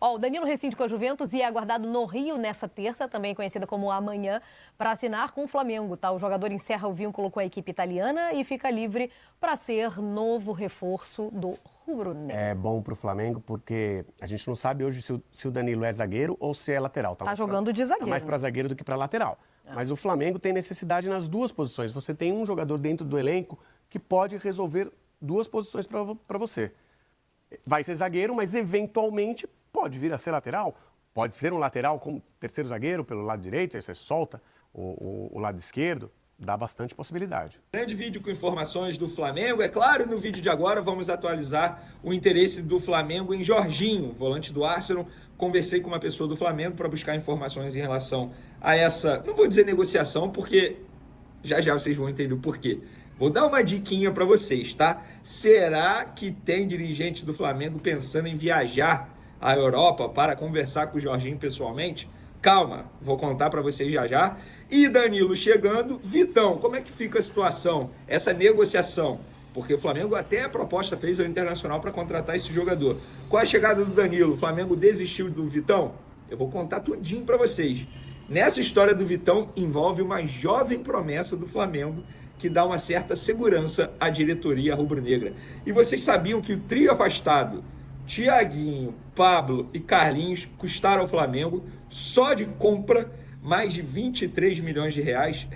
Ó, o Danilo rescinde com a Juventus e é aguardado no Rio nessa terça, também conhecida como amanhã, para assinar com o Flamengo. Tá? O jogador encerra o vínculo com a equipe italiana e fica livre para ser novo reforço do rubro-negro. É bom para o Flamengo porque a gente não sabe hoje se o Danilo é zagueiro ou se é lateral. Tá jogando de zagueiro. Tá mais para zagueiro do que para lateral. Mas o Flamengo tem necessidade nas duas posições. Você tem um jogador dentro do elenco que pode resolver duas posições para você. Vai ser zagueiro, mas eventualmente pode vir a ser lateral. Pode ser um lateral como terceiro zagueiro pelo lado direito, aí você solta o lado esquerdo. Dá bastante possibilidade. Grande vídeo com informações do Flamengo. É claro, no vídeo de agora vamos atualizar o interesse do Flamengo em Jorginho, volante do Arsenal. Conversei com uma pessoa do Flamengo para buscar informações em relação a essa, não vou dizer negociação, porque já vocês vão entender o porquê. Vou dar uma diquinha para vocês, tá? Será que tem dirigente do Flamengo pensando em viajar à Europa para conversar com o Jorginho pessoalmente? Calma, vou contar para vocês já. E Danilo chegando, Vitão, como é que fica a situação, essa negociação? Porque o Flamengo até a proposta fez ao Internacional para contratar esse jogador. Com a chegada do Danilo, o Flamengo desistiu do Vitão? Eu vou contar tudinho para vocês. Nessa história do Vitão, envolve uma jovem promessa do Flamengo que dá uma certa segurança à diretoria rubro-negra. E vocês sabiam que o trio afastado, Thiaguinho, Pablo e Carlinhos, custaram ao Flamengo, só de compra, mais de 23 milhões de reais,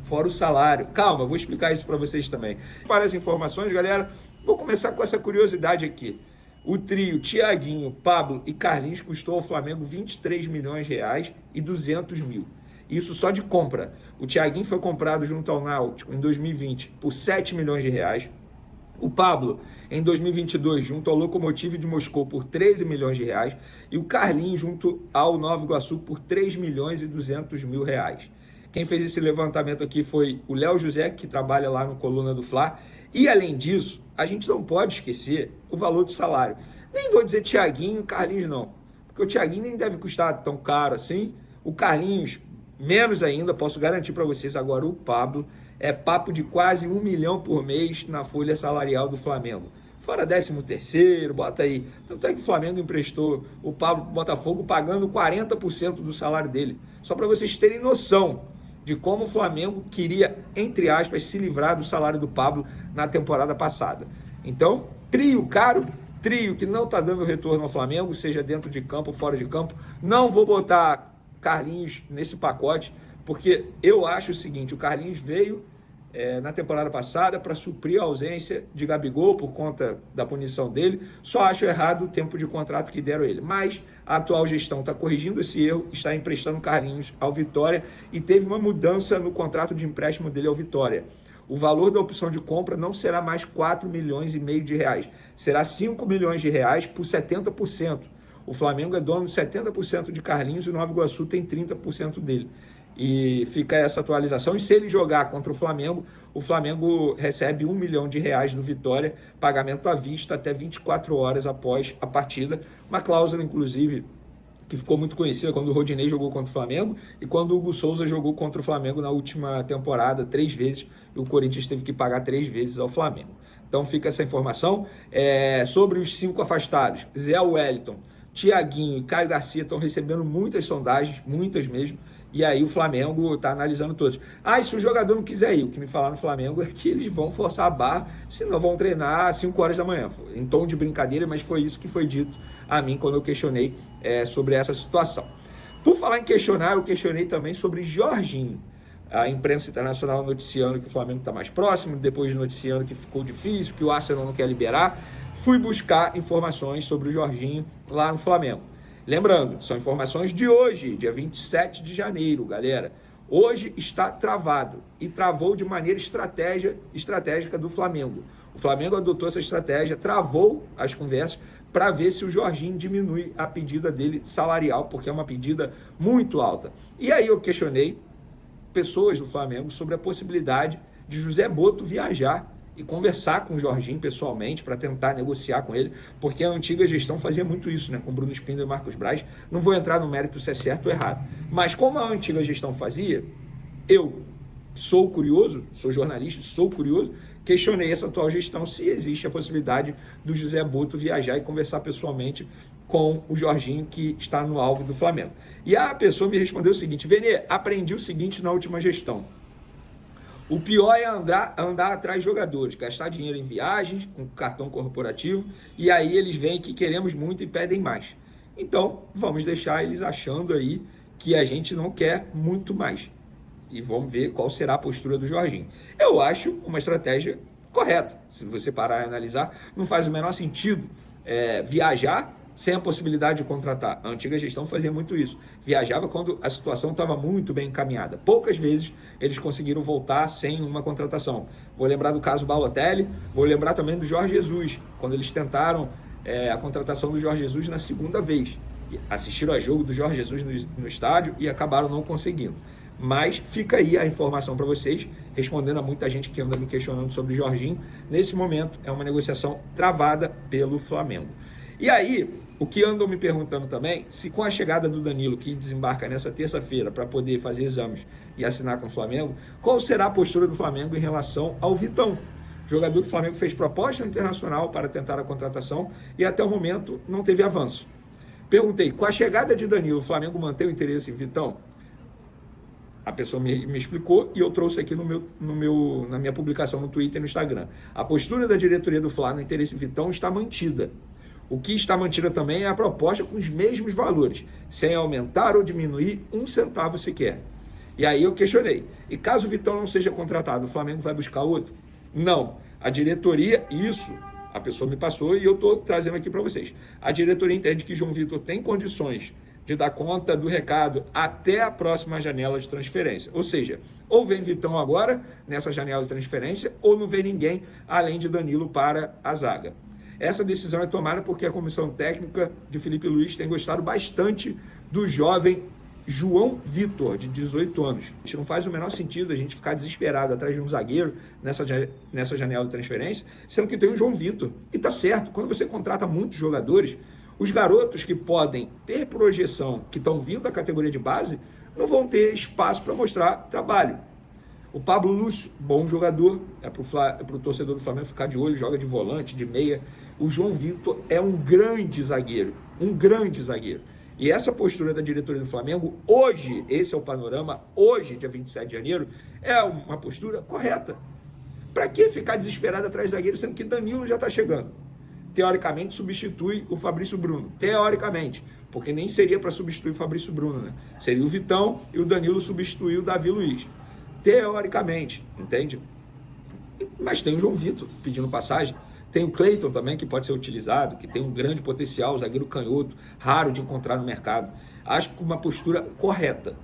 fora o salário. Calma, vou explicar isso para vocês também. Para as informações, galera, vou começar com essa curiosidade aqui. O trio Thiaguinho, Pablo e Carlinhos custou ao Flamengo 23 milhões de reais e 200 mil. Isso só de compra. O Thiaguinho foi comprado junto ao Náutico em 2020 por 7 milhões de reais. O Pablo, em 2022, junto ao Lokomotiv de Moscou por 13 milhões de reais. E o Carlinhos, junto ao Nova Iguaçu, por 3 milhões e 200 mil reais. Quem fez esse levantamento aqui foi o Léo José, que trabalha lá no Coluna do Fla. E, além disso, a gente não pode esquecer o valor do salário. Nem vou dizer Thiaguinho e Carlinhos, não. Porque o Thiaguinho nem deve custar tão caro assim. O Carlinhos, menos ainda, posso garantir para vocês. Agora, o Pablo é papo de quase 1 milhão por mês na folha salarial do Flamengo. Fora 13º, bota aí. Tanto é que o Flamengo emprestou o Pablo pro Botafogo pagando 40% do salário dele. Só para vocês terem noção de como o Flamengo queria, entre aspas, se livrar do salário do Pablo na temporada passada. Então, trio caro, trio que não está dando retorno ao Flamengo, seja dentro de campo ou fora de campo. Não vou botar Carlinhos nesse pacote, porque eu acho o seguinte, o Carlinhos veio na temporada passada para suprir a ausência de Gabigol por conta da punição dele. Só acho errado o tempo de contrato que deram ele. Mas a atual gestão está corrigindo esse erro, está emprestando Carlinhos ao Vitória e teve uma mudança no contrato de empréstimo dele ao Vitória. O valor da opção de compra não será mais 4 milhões e meio de reais, será 5 milhões de reais por 70%. O Flamengo é dono de 70% de Carlinhos e o Nova Iguaçu tem 30% dele. E fica essa atualização. E se ele jogar contra o Flamengo recebe 1 milhão de reais do Vitória, pagamento à vista até 24 horas após a partida. Uma cláusula, inclusive, que ficou muito conhecida quando o Rodinei jogou contra o Flamengo e quando o Hugo Souza jogou contra o Flamengo na última temporada, 3 vezes, e o Corinthians teve que pagar 3 vezes ao Flamengo. Então fica essa informação. Sobre os 5 afastados, Zé Wellington, Thiaguinho e Caio Garcia estão recebendo muitas sondagens, muitas mesmo. E aí o Flamengo está analisando todos. E se o jogador não quiser ir, o que me falaram no Flamengo é que eles vão forçar a barra, senão vão treinar às 5 horas da manhã. Em tom de brincadeira, mas foi isso que foi dito a mim quando eu questionei sobre essa situação. Por falar em questionar, eu questionei também sobre Jorginho. A imprensa internacional noticiando que o Flamengo está mais próximo, depois noticiando que ficou difícil, que o Arsenal não quer liberar. Fui buscar informações sobre o Jorginho lá no Flamengo. Lembrando, são informações de hoje, dia 27 de janeiro, galera. Hoje está travado e travou de maneira estratégica do Flamengo. O Flamengo adotou essa estratégia, travou as conversas para ver se o Jorginho diminui a pedida dele salarial, porque é uma pedida muito alta. E aí eu questionei pessoas do Flamengo sobre a possibilidade de José Boto viajar e conversar com o Jorginho pessoalmente para tentar negociar com ele, porque a antiga gestão fazia muito isso, né, com Bruno Spindler e Marcos Braz. Não vou entrar no mérito se é certo ou errado, mas como a antiga gestão fazia, eu sou curioso, sou jornalista, sou curioso, questionei essa atual gestão se existe a possibilidade do José Boto viajar e conversar pessoalmente com o Jorginho, que está no alvo do Flamengo. E a pessoa me respondeu o seguinte: Vene, aprendi o seguinte na última gestão. O pior é andar atrás de jogadores, gastar dinheiro em viagens, com cartão corporativo, e aí eles veem que queremos muito e pedem mais. Então, vamos deixar eles achando aí que a gente não quer muito mais. E vamos ver qual será a postura do Jorginho. Eu acho uma estratégia correta. Se você parar e analisar, não faz o menor sentido viajar sem a possibilidade de contratar. A antiga gestão fazia muito isso. Viajava quando a situação estava muito bem encaminhada. Poucas vezes eles conseguiram voltar sem uma contratação. Vou lembrar do caso Balotelli, vou lembrar também do Jorge Jesus, quando eles tentaram a contratação do Jorge Jesus na segunda vez. Assistiram a jogo do Jorge Jesus no estádio e acabaram não conseguindo. Mas fica aí a informação para vocês, respondendo a muita gente que anda me questionando sobre o Jorginho. Nesse momento, é uma negociação travada pelo Flamengo. E aí, o que andam me perguntando também, se com a chegada do Danilo, que desembarca nessa terça-feira para poder fazer exames e assinar com o Flamengo, qual será a postura do Flamengo em relação ao Vitão? Jogador que o Flamengo fez proposta internacional para tentar a contratação e até o momento não teve avanço. Perguntei, com a chegada de Danilo, o Flamengo mantém o interesse em Vitão? A pessoa me explicou e eu trouxe aqui na minha publicação no Twitter e no Instagram. A postura da diretoria do Flamengo no interesse em Vitão está mantida. O que está mantida também é a proposta com os mesmos valores, sem aumentar ou diminuir um centavo sequer. E aí eu questionei, e caso o Vitão não seja contratado, o Flamengo vai buscar outro? Não. A diretoria, a pessoa me passou e eu estou trazendo aqui para vocês. A diretoria entende que João Vitor tem condições de dar conta do recado até a próxima janela de transferência. Ou seja, ou vem Vitão agora, nessa janela de transferência, ou não vem ninguém além de Danilo para a zaga. Essa decisão é tomada porque a comissão técnica de Felipe Luiz tem gostado bastante do jovem João Vitor, de 18 anos. A gente não faz o menor sentido a gente ficar desesperado atrás de um zagueiro nessa janela de transferência, sendo que tem o João Vitor. E tá certo, quando você contrata muitos jogadores, os garotos que podem ter projeção, que estão vindo da categoria de base, não vão ter espaço para mostrar trabalho. O Pablo Lúcio, bom jogador, é para o torcedor do Flamengo ficar de olho, joga de volante, de meia. O João Vitor é um grande zagueiro. E essa postura da diretoria do Flamengo, hoje, esse é o panorama, hoje, dia 27 de janeiro, é uma postura correta. Para que ficar desesperado atrás de zagueiro, sendo que Danilo já está chegando? Teoricamente, substitui o Fabrício Bruno. Teoricamente, porque nem seria para substituir o Fabrício Bruno, né? Seria o Vitão e o Danilo substituir o Davi Luiz. Teoricamente, entende? Mas tem o João Vitor pedindo passagem. Tem o Cleiton também, que pode ser utilizado, que tem um grande potencial, zagueiro canhoto, raro de encontrar no mercado. Acho que uma postura correta.